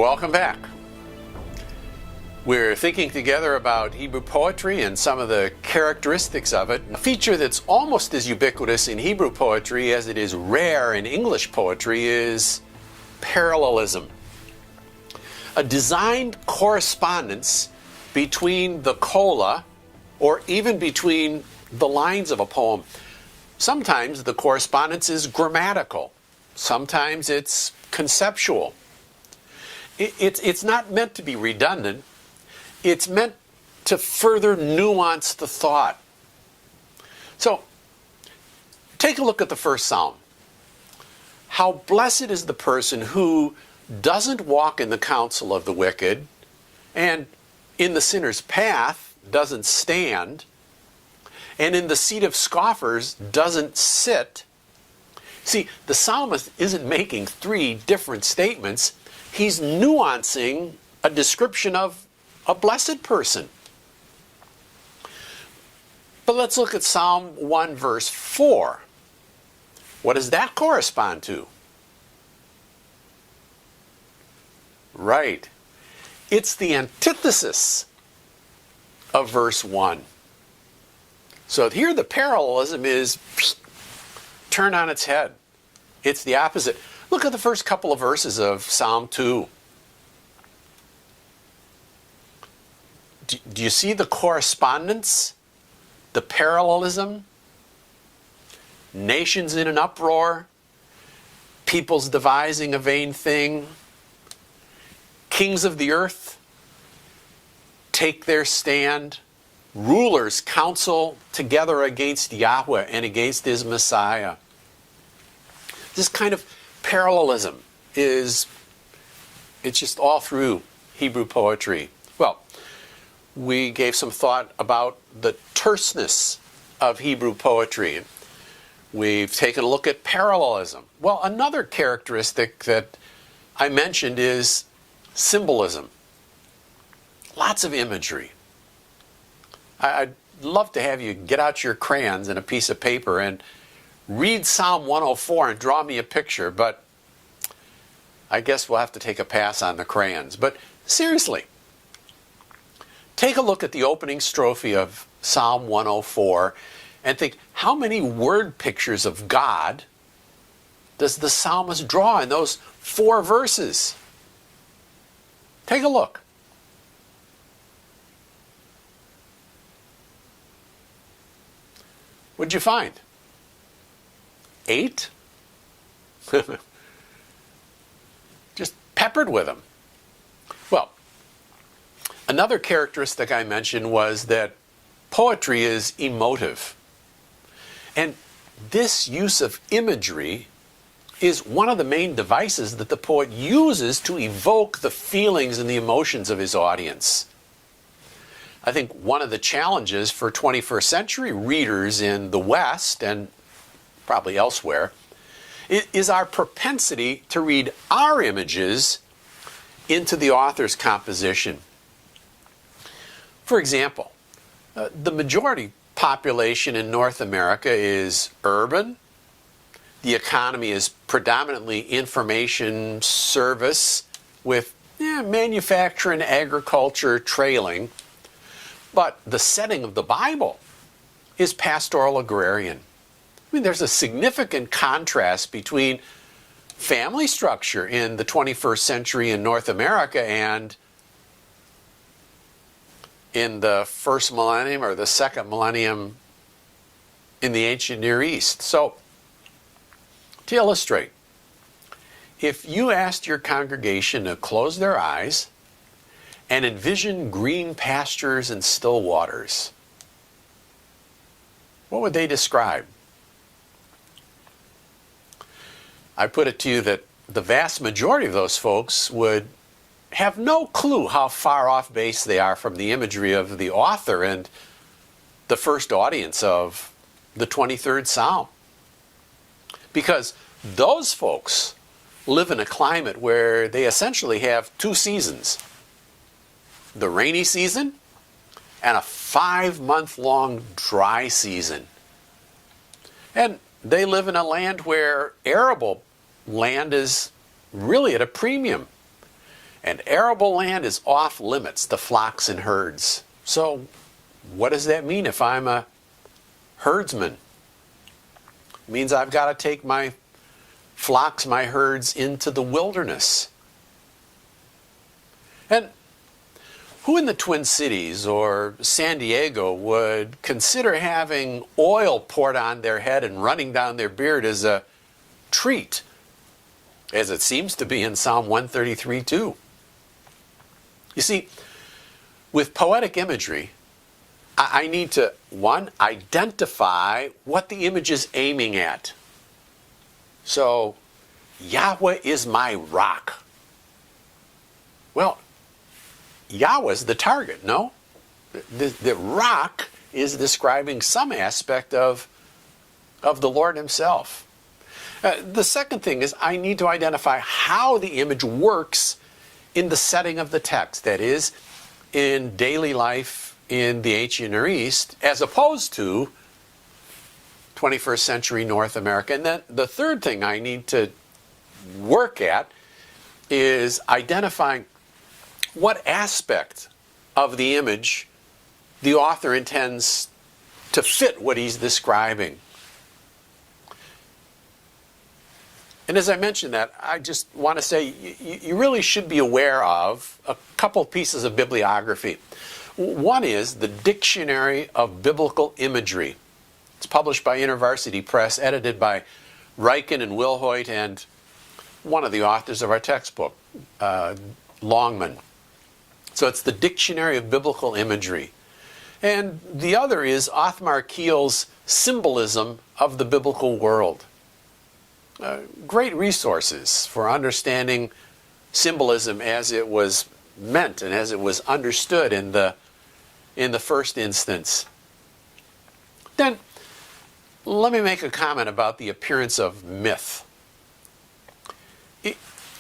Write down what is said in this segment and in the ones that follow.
Welcome back. We're thinking together about Hebrew poetry and some of the characteristics of it. A feature that's almost as ubiquitous in Hebrew poetry as it is rare in English poetry is parallelism. A designed correspondence between the cola, or even between the lines of a poem. Sometimes the correspondence is grammatical. Sometimes it's conceptual. It's not meant to be redundant. It's meant to further nuance the thought. So, take a look at the first psalm. How blessed is the person who doesn't walk in the counsel of the wicked, and in the sinner's path doesn't stand, and in the seat of scoffers doesn't sit. See, the psalmist isn't making three different statements. He's nuancing a description of a blessed person. But let's look at Psalm 1 verse 4. What does that correspond to? Right. It's the antithesis of verse 1. So here the parallelism is turned on its head. It's the opposite. Look at the first couple of verses of Psalm 2. Do you see the correspondence? The parallelism? Nations in an uproar. Peoples devising a vain thing. Kings of the earth take their stand. Rulers counsel together against Yahweh and against His Messiah. This kind of parallelism it's just all through Hebrew poetry. Well, we gave some thought about the terseness of Hebrew poetry. We've taken a look at parallelism. Well, another characteristic that I mentioned is symbolism. Lots of imagery. I'd love to have you get out your crayons and a piece of paper and read Psalm 104 and draw me a picture, but I guess we'll have to take a pass on the crayons. But seriously, take a look at the opening strophe of Psalm 104 and think, how many word pictures of God does the psalmist draw in those 4 verses? Take a look. What'd you find? 8? Just peppered with them. Well, another characteristic I mentioned was that poetry is emotive. And this use of imagery is one of the main devices that the poet uses to evoke the feelings and the emotions of his audience. I think one of the challenges for 21st century readers in the West and probably elsewhere is our propensity to read our images into the author's composition. For example, the majority population in North America is urban. The economy is predominantly information service with manufacturing, agriculture trailing. But the setting of the Bible is pastoral agrarian. I mean, there's a significant contrast between family structure in the 21st century in North America and in the first millennium or the second millennium in the ancient Near East. So, to illustrate, if you asked your congregation to close their eyes and envision green pastures and still waters, what would they describe? I put it to you that the vast majority of those folks would have no clue how far off base they are from the imagery of the author and the first audience of the 23rd Psalm. Because those folks live in a climate where they essentially have 2 seasons. The rainy season and a 5-month-long dry season. And they live in a land where arable land is really at a premium. and arable land is off limits to flocks and herds. So what does that mean if I'm a herdsman? It means I've got to take my flocks, my herds into the wilderness. And who in the Twin Cities or San Diego would consider having oil poured on their head and running down their beard as a treat, as it seems to be in Psalm 133 too? You see, with poetic imagery, I need to, one, identify what the image is aiming at. So, Yahweh is my rock. Well, Yahweh's the target, no? The rock is describing some aspect of the Lord himself. The second thing is I need to identify how the image works in the setting of the text, that is, in daily life in the ancient Near East, as opposed to 21st century North America. And then the third thing I need to work at is identifying what aspect of the image the author intends to fit what he's describing. And as I mentioned that, I just want to say you really should be aware of a couple pieces of bibliography. One is the Dictionary of Biblical Imagery. It's published by InterVarsity Press, edited by Ryken and Wilhoit, and one of the authors of our textbook, Longman. So it's the Dictionary of Biblical Imagery. And the other is Othmar Keel's Symbolism of the Biblical World. Great resources for understanding symbolism as it was meant and as it was understood in the first instance. Then, let me make a comment about the appearance of myth.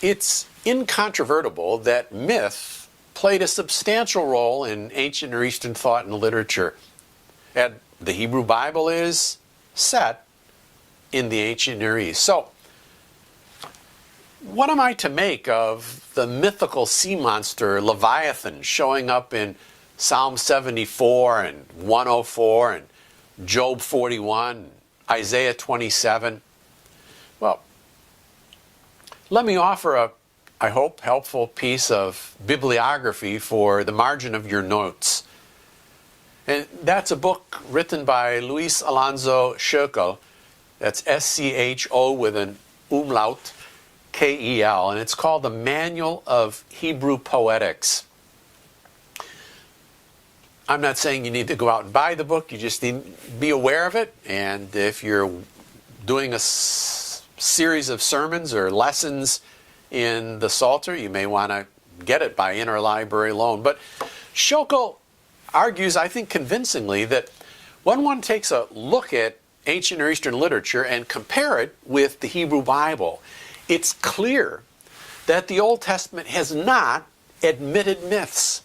It's incontrovertible that myth played a substantial role in ancient Near Eastern thought and literature. And the Hebrew Bible is set in the ancient Near East. So, what am I to make of the mythical sea monster Leviathan showing up in Psalm 74 and 104 and Job 41, Isaiah 27? Well, let me offer a, I hope, helpful piece of bibliography for the margin of your notes. And that's a book written by Luis Alonso Schöckel. That's S-C-H-O with an umlaut, K-E-L. And it's called The Manual of Hebrew Poetics. I'm not saying you need to go out and buy the book. You just need to be aware of it. And if you're doing a series of sermons or lessons in the Psalter, you may want to get it by interlibrary loan. But Schöckel argues, I think convincingly, that when one takes a look at ancient Near Eastern literature and compare it with the Hebrew Bible, it's clear that the Old Testament has not admitted myths.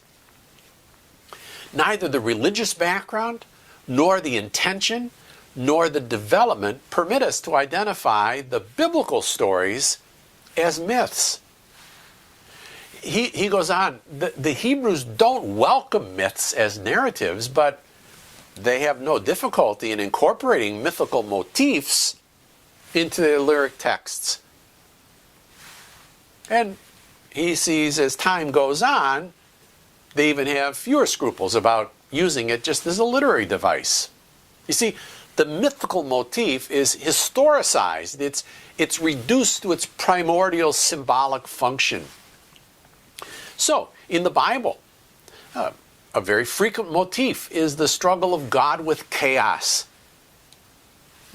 Neither the religious background, nor the intention, nor the development permit us to identify the biblical stories as myths. He goes on, the Hebrews don't welcome myths as narratives, but they have no difficulty in incorporating mythical motifs into their lyric texts. And he sees as time goes on, they even have fewer scruples about using it just as a literary device. You see, the mythical motif is historicized. It's reduced to its primordial symbolic function. So, in the Bible, a very frequent motif is the struggle of God with chaos.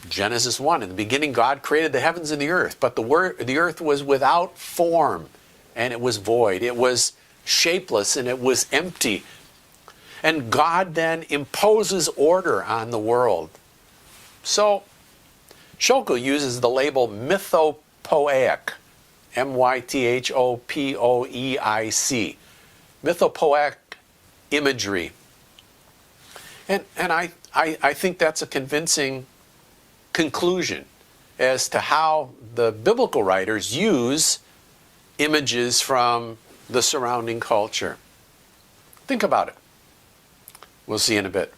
Genesis 1, in the beginning God created the heavens and the earth, but the earth was without form, and it was void. It was shapeless, and it was empty. And God then imposes order on the world. So, Schöckel uses the label mythopoeic, M-Y-T-H-O-P-O-E-I-C, mythopoeic imagery. And I think that's a convincing conclusion as to how the biblical writers use images from the surrounding culture. Think about it. We'll see you in a bit.